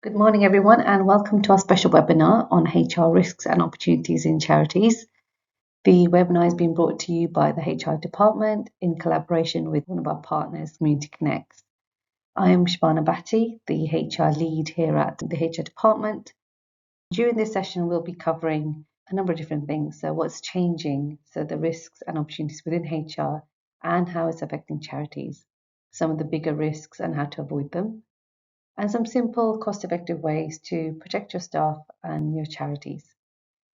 Good morning, everyone, and welcome to our special webinar on HR risks and opportunities in charities. The webinar is being brought to you by the HR department in collaboration with one of our partners, Community Connex. I am Shahbana Bhatti, the HR lead here at the HR department. During this session, we'll be covering a number of different things. So what's changing, so the risks and opportunities within HR and how it's affecting charities, some of the bigger risks and how to avoid them, and some simple, cost-effective ways to protect your staff and your charities.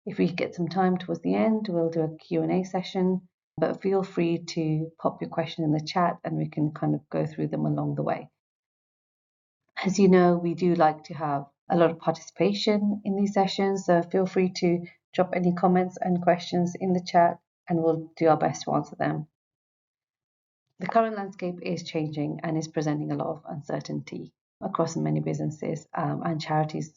If we get some time towards the end, we'll do a Q&A session, but feel free to pop your question in the chat and we can kind of go through them along the way. As you know, we do like to have a lot of participation in these sessions, so feel free to drop any comments and questions in the chat and we'll do our best to answer them. The current landscape is changing and is presenting a lot of uncertainty across many businesses, and charities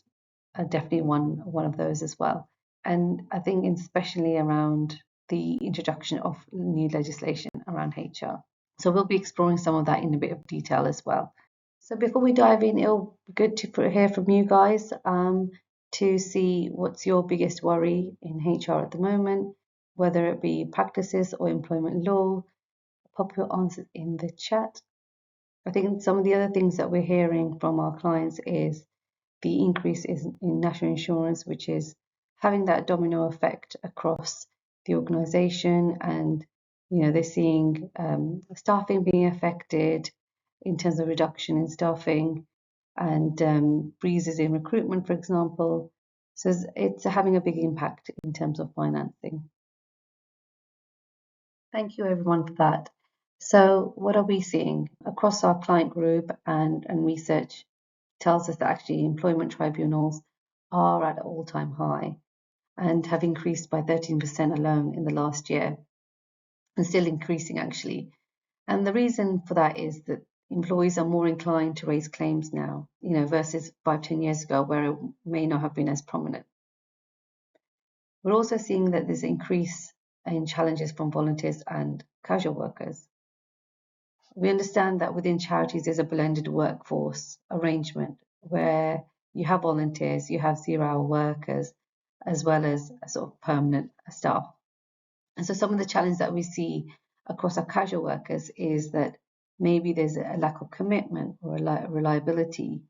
are definitely one of those as well. And I think especially around the introduction of new legislation around HR. So we'll be exploring some of that in a bit of detail as well. So before we dive in, it'll be good to hear from you guys to see what's your biggest worry in HR at the moment, whether it be practices or employment law. Pop your answers in the chat. I think some of the other things that we're hearing from our clients is the increase in national insurance, which is having that domino effect across the organization, and they're seeing staffing being affected in terms of reduction in staffing and freezes in recruitment, for example. So it's having a big impact in terms of financing. Thank you everyone for that. So what are we seeing across our client group, and research tells us that actually employment tribunals are at an all-time high and have increased by 13% alone in the last year, and still increasing actually. And the reason for that is that employees are more inclined to raise claims now, versus 5-10 years ago where it may not have been as prominent. We're also seeing that there's an increase in challenges from volunteers and casual workers. We understand that within charities there's a blended workforce arrangement where you have volunteers, you have zero-hour workers, as well as a sort of permanent staff. And so some of the challenges that we see across our casual workers is that maybe there's a lack of commitment or a reliability.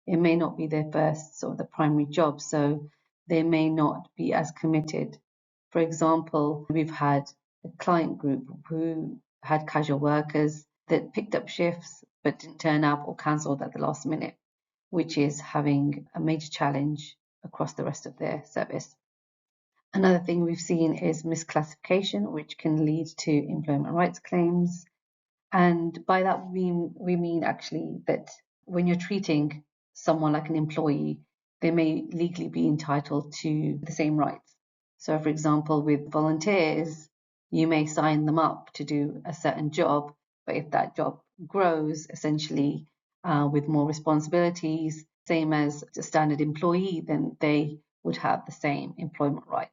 It may not be their first sort of the primary job, so they may not be as committed. For example, we've had a client group who had casual workers that picked up shifts but didn't turn up or cancelled at the last minute, which is having a major challenge across the rest of their service. Another thing we've seen is misclassification, which can lead to employment rights claims. And by that we mean actually that when you're treating someone like an employee, they may legally be entitled to the same rights. So for example, with volunteers, you may sign them up to do a certain job, but if that job grows essentially with more responsibilities, same as a standard employee, then they would have the same employment rights.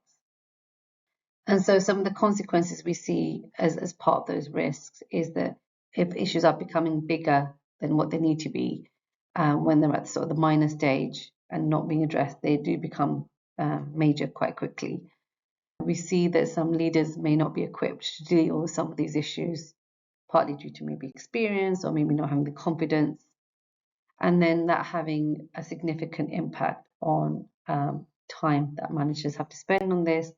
And so some of the consequences we see as part of those risks is that if issues are becoming bigger than what they need to be, when they're at sort of the minor stage and not being addressed, they do become major quite quickly. We see that some leaders may not be equipped to deal with some of these issues, partly due to maybe experience or maybe not having the confidence, and then that having a significant impact on time that managers have to spend on this,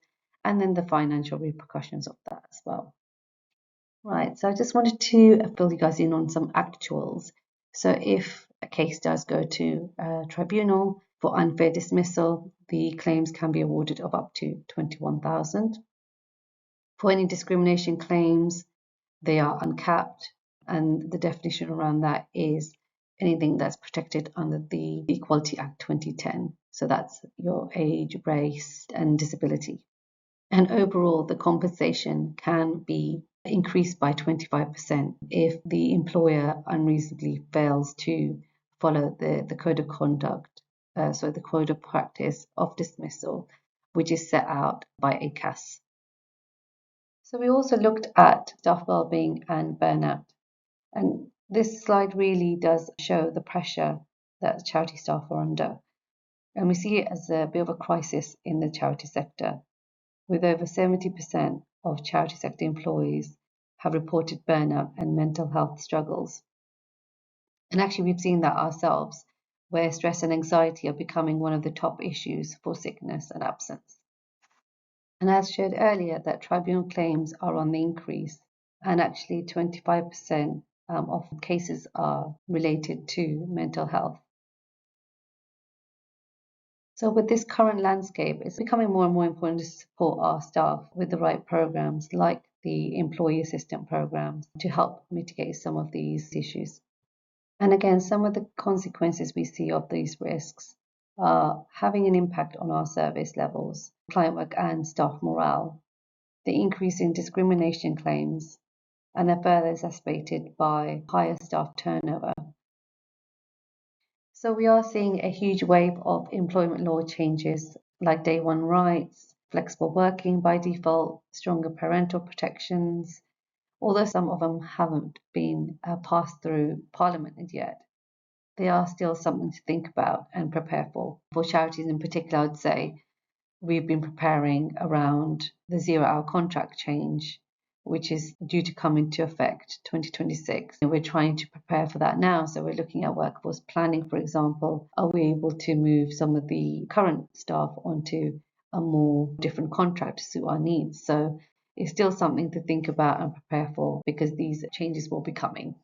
and then the financial repercussions of that as well. Right, so I just wanted to fill you guys in on some actuals. So if a case does go to a tribunal for unfair dismissal, the claims can be awarded of up to 21,000. For any discrimination claims, they are uncapped, and the definition around that is anything that's protected under the Equality Act 2010. So that's your age, race, and disability. And overall, the compensation can be increased by 25% if the employer unreasonably fails to follow the code of conduct, so the code of practice of dismissal, which is set out by ACAS. So we also looked at staff wellbeing and burnout. And this slide really does show the pressure that charity staff are under. And we see it as a bit of a crisis in the charity sector, with over 70% of charity sector employees have reported burnout and mental health struggles. And actually, we've seen that ourselves, where stress and anxiety are becoming one of the top issues for sickness and absence. And as shared earlier, that tribunal claims are on the increase, and actually 25% of cases are related to mental health. So with this current landscape, it's becoming more and more important to support our staff with the right programs like the employee assistance programs to help mitigate some of these issues. And again, some of the consequences we see of these risks are having an impact on our service levels, client work and staff morale, the increase in discrimination claims, and they're further exacerbated by higher staff turnover. So we are seeing a huge wave of employment law changes like day one rights, flexible working by default, stronger parental protections, although some of them haven't been passed through Parliament as yet. They are still something to think about and prepare for. For charities in particular, I'd say we've been preparing around the zero-hour contract change, which is due to come into effect 2026. And we're trying to prepare for that now. So we're looking at workforce planning, for example. Are we able to move some of the current staff onto a more different contract to suit our needs? So it's still something to think about and prepare for because these changes will be coming.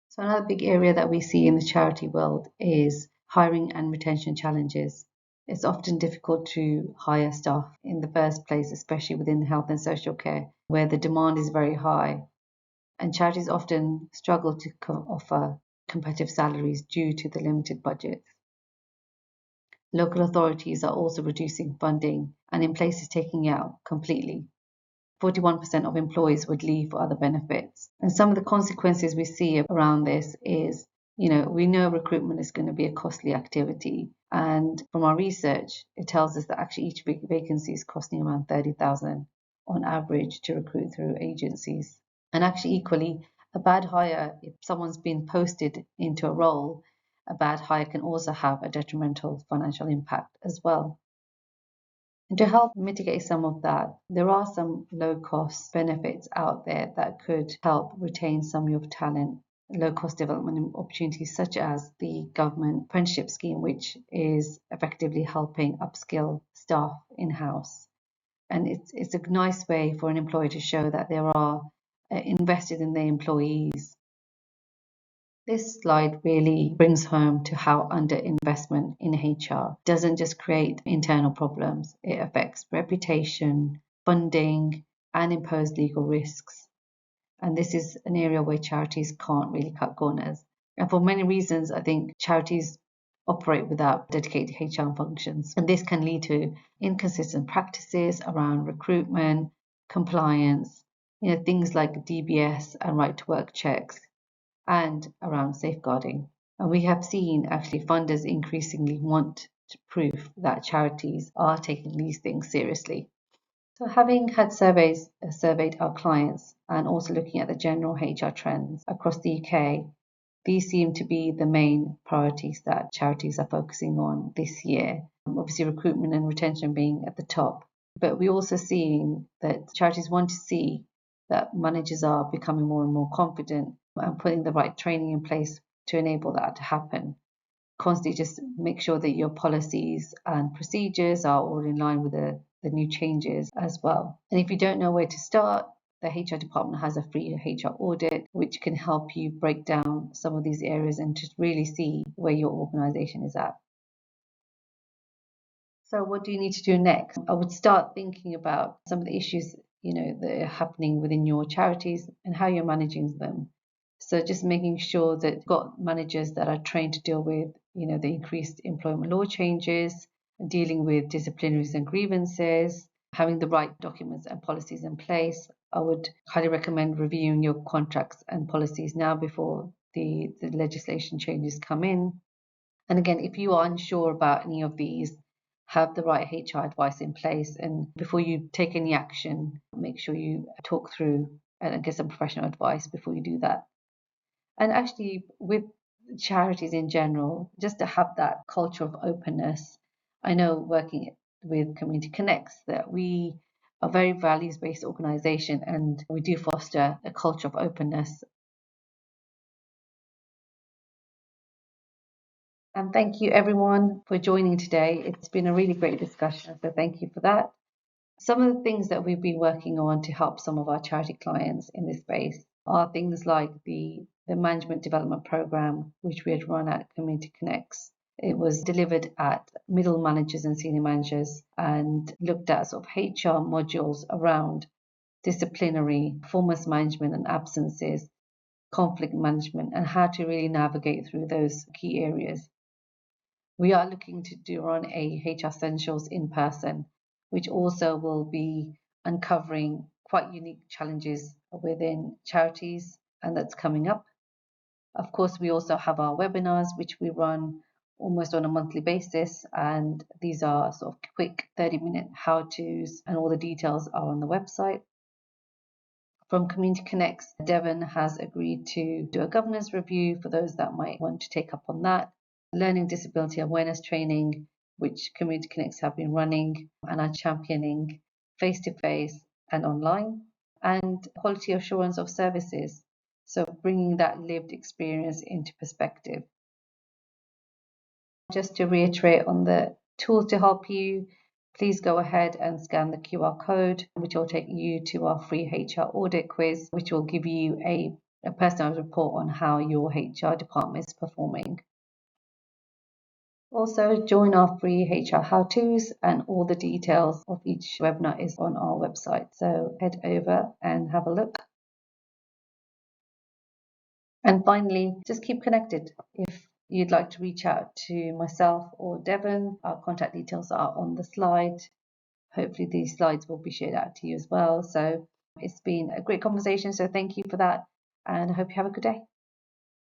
So another big area that we see in the charity world is hiring and retention challenges. It's often difficult to hire staff in the first place, especially within health and social care, where the demand is very high. And charities often struggle to offer competitive salaries due to the limited budgets. Local authorities are also reducing funding and in places taking out completely. 41% of employees would leave for other benefits. And some of the consequences we see around this is, we know recruitment is going to be a costly activity. And from our research, it tells us that actually each vacancy is costing around 30,000 on average to recruit through agencies. And actually equally, a bad hire, if someone's been posted into a role, a bad hire can also have a detrimental financial impact as well. And to help mitigate some of that, there are some low-cost benefits out there that could help retain some of your talent, low-cost development opportunities such as the government apprenticeship scheme, which is effectively helping upskill staff in-house. And it's a nice way for an employer to show that they are invested in their employees. This slide really brings home to how underinvestment in HR doesn't just create internal problems, it affects reputation, funding, and imposed legal risks. And this is an area where charities can't really cut corners. And for many reasons, I think charities operate without dedicated HR functions. And this can lead to inconsistent practices around recruitment, compliance, things like DBS and right to work checks, and around safeguarding. And we have seen actually funders increasingly want to prove that charities are taking these things seriously. So having had surveyed our clients and also looking at the general HR trends across the UK, these seem to be the main priorities that charities are focusing on this year. Obviously recruitment and retention being at the top, but we're also seeing that charities want to see that managers are becoming more and more confident and putting the right training in place to enable that to happen. Constantly just make sure that your policies and procedures are all in line with the new changes as well. And if you don't know where to start, the HR department has a free HR audit, which can help you break down some of these areas and just really see where your organization is at. So what do you need to do next? I would start thinking about some of the issues, that are happening within your charities and how you're managing them. So just making sure that you've got managers that are trained to deal with, the increased employment law changes, dealing with disciplinaries and grievances, having the right documents and policies in place. I would highly recommend reviewing your contracts and policies now before the legislation changes come in. And again, if you are unsure about any of these, have the right HR advice in place. And before you take any action, make sure you talk through and get some professional advice before you do that. And actually, with charities in general, just to have that culture of openness. I know working with Community Connex that we are a very values-based organization and we do foster a culture of openness. And thank you everyone for joining today. It's been a really great discussion, so thank you for that. Some of the things that we've been working on to help some of our charity clients in this space are things like the management development program, which we had run at Community Connex. It was delivered at middle managers and senior managers and looked at sort of HR modules around disciplinary, performance management and absences, conflict management, and how to really navigate through those key areas. We are looking to do run a HR Essentials in person, which also will be uncovering quite unique challenges within charities, and that's coming up. Of course, we also have our webinars, which we run almost on a monthly basis, and these are sort of quick 30-minute how-tos, and all the details are on the website. From Community Connex, Devon has agreed to do a governance review for those that might want to take up on that. Learning disability awareness training, which Community Connex have been running and are championing face-to-face and online, and quality assurance of services, so bringing that lived experience into perspective. Just to reiterate on the tools to help you, please go ahead and scan the QR code, which will take you to our free HR audit quiz, which will give you a personalized report on how your HR department is performing. Also, join our free HR how-tos, and all the details of each webinar is on our website. So head over and have a look. And finally, just keep connected. If you'd like to reach out to myself or Devon, our contact details are on the slide. Hopefully these slides will be shared out to you as well. So it's been a great conversation. So thank you for that, and I hope you have a good day.